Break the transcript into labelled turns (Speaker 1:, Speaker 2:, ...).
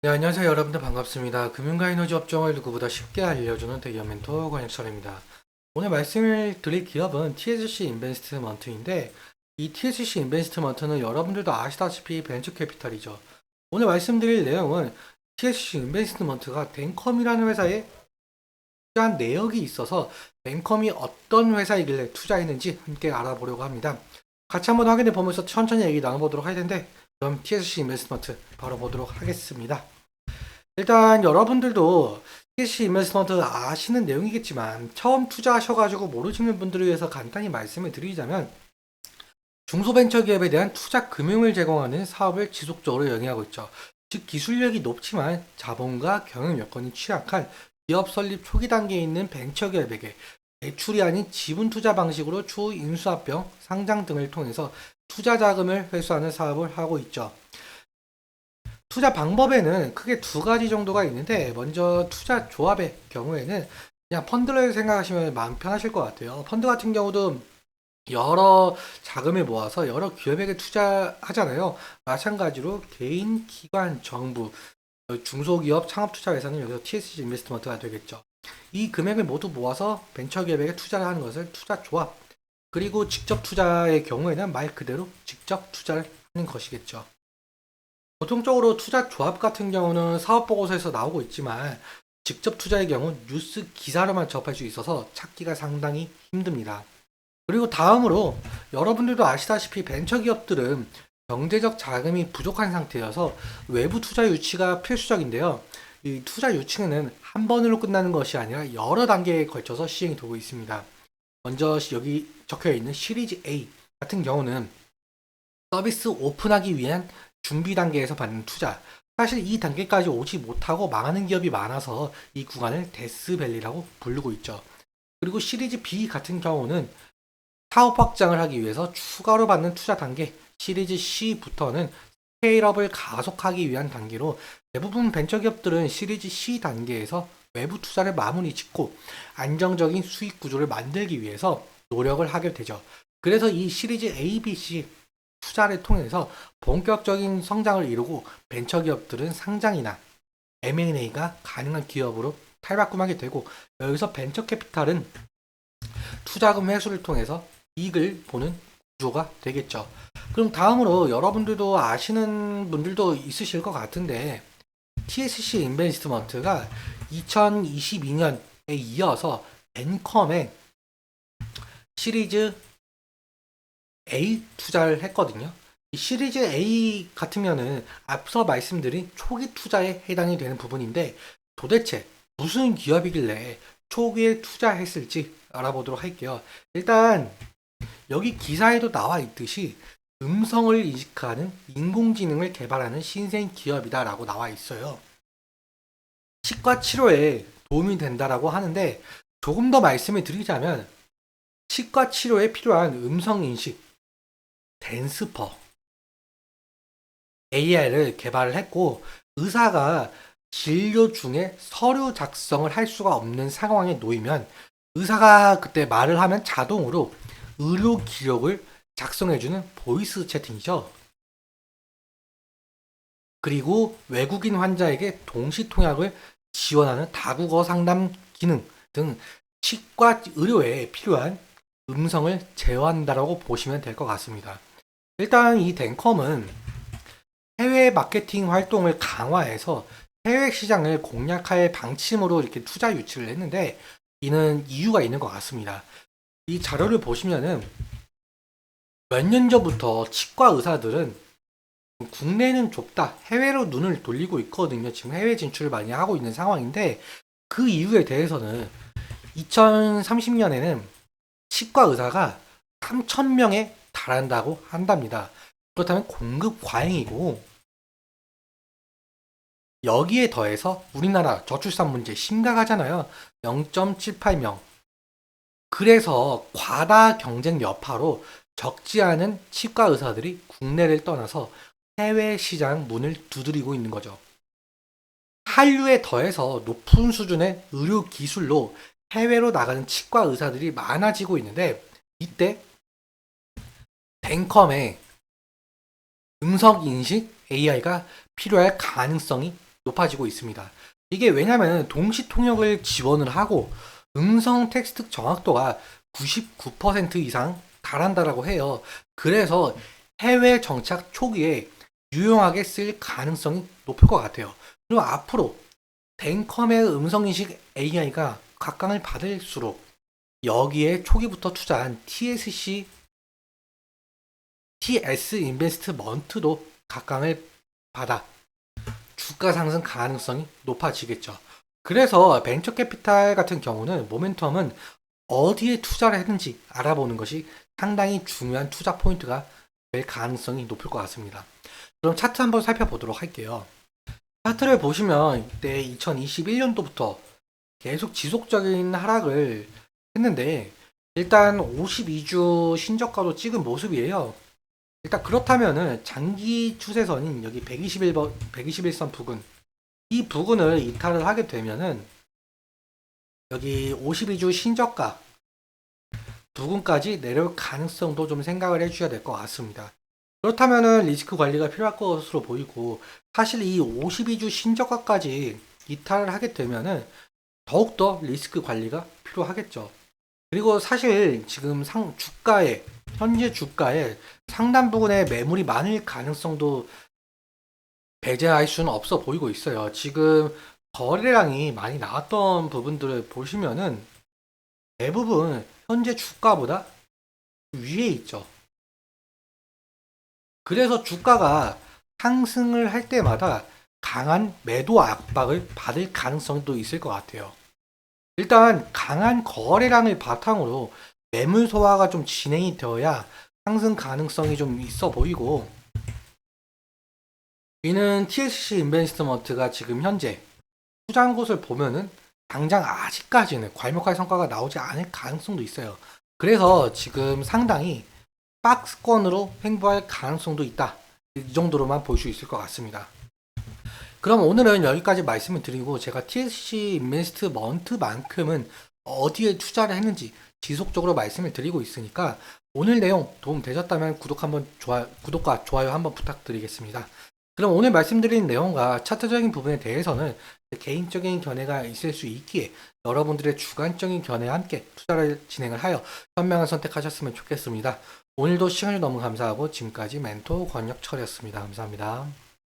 Speaker 1: 네, 안녕하세요. 여러분들 반갑습니다. 금융과 에너지 업종을 누구보다 쉽게 알려주는 대기업 멘토 권혁철입니다. 오늘 말씀을 드릴 기업은 TSC 인베스트먼트인데, 이 TSC 인베스트먼트는 여러분들도 아시다시피 벤처 캐피탈이죠. 오늘 말씀드릴 내용은 TSC 인베스트먼트가 벤컴이라는 회사에 투자한 내역이 있어서 벤컴이 어떤 회사이길래 투자했는지 함께 알아보려고 합니다. 같이 한번 확인해 보면서 천천히 얘기 나눠보도록 할 텐데, 그럼 TSC 인베스트먼트 바로 보도록 하겠습니다. 일단 여러분들도 TSC 인베스트먼트 아시는 내용이겠지만 처음 투자하셔가지고 모르시는 분들을 위해서 간단히 말씀을 드리자면 중소벤처기업에 대한 투자 금융을 제공하는 사업을 지속적으로 영위하고 있죠. 즉 기술력이 높지만 자본과 경영 여건이 취약한 기업 설립 초기 단계에 있는 벤처기업에게 대출이 아닌 지분 투자 방식으로 추후 인수합병, 상장 등을 통해서 투자 자금을 회수하는 사업을 하고 있죠. 투자 방법에는 크게 두 가지 정도가 있는데, 먼저 투자 조합의 경우에는 그냥 펀드를 생각하시면 마음 편하실 것 같아요. 펀드 같은 경우도 여러 자금을 모아서 여러 기업에게 투자하잖아요. 마찬가지로 개인, 기관, 정부, 중소기업, 창업투자회사는 여기서 TSG 인베스트먼트가 되겠죠. 이 금액을 모두 모아서 벤처기업에게 투자를 하는 것을 투자조합, 그리고 직접 투자의 경우에는 말 그대로 직접 투자를 하는 것이겠죠. 보통적으로 투자 조합 같은 경우는 사업 보고서에서 나오고 있지만 직접 투자의 경우 뉴스 기사로만 접할 수 있어서 찾기가 상당히 힘듭니다. 그리고 다음으로 여러분들도 아시다시피 벤처기업들은 경제적 자금이 부족한 상태여서 외부 투자 유치가 필수적인데요. 이 투자 유치는 한 번으로 끝나는 것이 아니라 여러 단계에 걸쳐서 시행이 되고 있습니다. 먼저 여기 적혀 있는 시리즈 A 같은 경우는 서비스 오픈하기 위한 준비 단계에서 받는 투자. 사실 이 단계까지 오지 못하고 망하는 기업이 많아서 이 구간을 데스밸리라고 부르고 있죠. 그리고 시리즈 B 같은 경우는 사업 확장을 하기 위해서 추가로 받는 투자 단계, 시리즈 C부터는 스케일업을 가속하기 위한 단계로 대부분 벤처기업들은 시리즈 C 단계에서 외부 투자를 마무리 짓고 안정적인 수익 구조를 만들기 위해서 노력을 하게 되죠. 그래서 이 시리즈 A, B, C 투자를 통해서 본격적인 성장을 이루고 벤처기업들은 상장이나 M&A가 가능한 기업으로 탈바꿈하게 되고, 여기서 벤처 캐피탈은 투자금 회수를 통해서 이익을 보는 구조가 되겠죠. 그럼 다음으로 여러분들도 아시는 분들도 있으실 것 같은데, TSC 인베스트먼트가 2022년에 이어서 벤컴의 시리즈 A 투자를 했거든요. 이 시리즈 A 같으면은 앞서 말씀드린 초기 투자에 해당이 되는 부분인데, 도대체 무슨 기업이길래 초기에 투자했을지 알아보도록 할게요. 일단 여기 기사에도 나와 있듯이 음성을 인식하는 인공지능을 개발하는 신생 기업이다라고 나와 있어요. 치과 치료에 도움이 된다라고 하는데, 조금 더 말씀을 드리자면 치과 치료에 필요한 음성 인식 댄스퍼 AI를 개발을 했고, 의사가 진료 중에 서류 작성을 할 수가 없는 상황에 놓이면 의사가 그때 말을 하면 자동으로 의료 기록을 작성해주는 보이스 채팅이죠. 그리고 외국인 환자에게 동시 통역을 지원하는 다국어 상담 기능 등 치과 의료에 필요한 음성을 제어한다라고 보시면 될 것 같습니다. 일단 이 덴컴은 해외 마케팅 활동을 강화해서 해외 시장을 공략할 방침으로 이렇게 투자 유치를 했는데, 이는 이유가 있는 것 같습니다. 이 자료를 보시면은 몇 년 전부터 치과 의사들은 국내는 좁다, 해외로 눈을 돌리고 있거든요. 지금 해외 진출을 많이 하고 있는 상황인데, 그 이유에 대해서는 2030년에는 치과 의사가 3,000명에 달한다고 한답니다. 그렇다면 공급 과잉이고, 여기에 더해서 우리나라 저출산 문제 심각하잖아요. 0.78명. 그래서 과다 경쟁 여파로 적지 않은 치과 의사들이 국내를 떠나서 해외 시장 문을 두드리고 있는 거죠. 한류에 더해서 높은 수준의 의료 기술로 해외로 나가는 치과 의사들이 많아지고 있는데, 이때 벤컴의 음성 인식 AI가 필요할 가능성이 높아지고 있습니다. 이게 왜냐면 동시 통역을 지원을 하고 음성 텍스트 정확도가 99% 이상 달한다라고 해요. 그래서 해외 정착 초기에 유용하게 쓸 가능성이 높을 것 같아요. 그리고 앞으로 벤컴의 음성인식 AI가 각광을 받을수록 여기에 초기부터 투자한 TS 인베스트먼트도 각광을 받아 주가 상승 가능성이 높아지겠죠. 그래서 벤처 캐피탈 같은 경우는 모멘텀은 어디에 투자를 했는지 알아보는 것이 상당히 중요한 투자 포인트가 될 가능성이 높을 것 같습니다. 그럼 차트 한번 살펴보도록 할게요. 차트를 보시면 이때 2021년도부터 계속 지속적인 하락을 했는데 일단 52주 신저가도 찍은 모습이에요. 일단 그렇다면은 장기 추세선인 여기 121선 부근 이 부근을 이탈을 하게 되면은 여기 52주 신저가 부근까지 내려올 가능성도 좀 생각을 해주셔야 될 것 같습니다. 그렇다면은 리스크 관리가 필요할 것으로 보이고 사실 이 52주 신저가까지 이탈을 하게 되면은 더욱더 리스크 관리가 필요하겠죠. 그리고 사실 지금 현재 주가에 상단 부분에 매물이 많을 가능성도 배제할 수는 없어 보이고 있어요. 지금 거래량이 많이 나왔던 부분들을 보시면은 대부분 현재 주가보다 위에 있죠. 그래서 주가가 상승을 할 때마다 강한 매도 압박을 받을 가능성도 있을 것 같아요. 일단 강한 거래량을 바탕으로 매물 소화가 좀 진행이 되어야 상승 가능성이 좀 있어 보이고 이는 TSC 인베스트먼트가 지금 현재 투자한 곳을 보면은 당장 아직까지는 괄목할 성과가 나오지 않을 가능성도 있어요. 그래서 지금 상당히 박스권으로 횡보할 가능성도 있다. 이 정도로만 볼 수 있을 것 같습니다. 그럼 오늘은 여기까지 말씀을 드리고 제가 TSC 인베스트먼트만큼은 어디에 투자를 했는지 지속적으로 말씀을 드리고 있으니까 오늘 내용 도움 되셨다면 구독과 좋아요 한번 부탁드리겠습니다. 그럼 오늘 말씀드린 내용과 차트적인 부분에 대해서는 개인적인 견해가 있을 수 있기에 여러분들의 주관적인 견해와 함께 투자를 진행을 하여 현명한 선택하셨으면 좋겠습니다. 오늘도 시간을 너무 감사하고 지금까지 멘토 권혁철이었습니다. 감사합니다.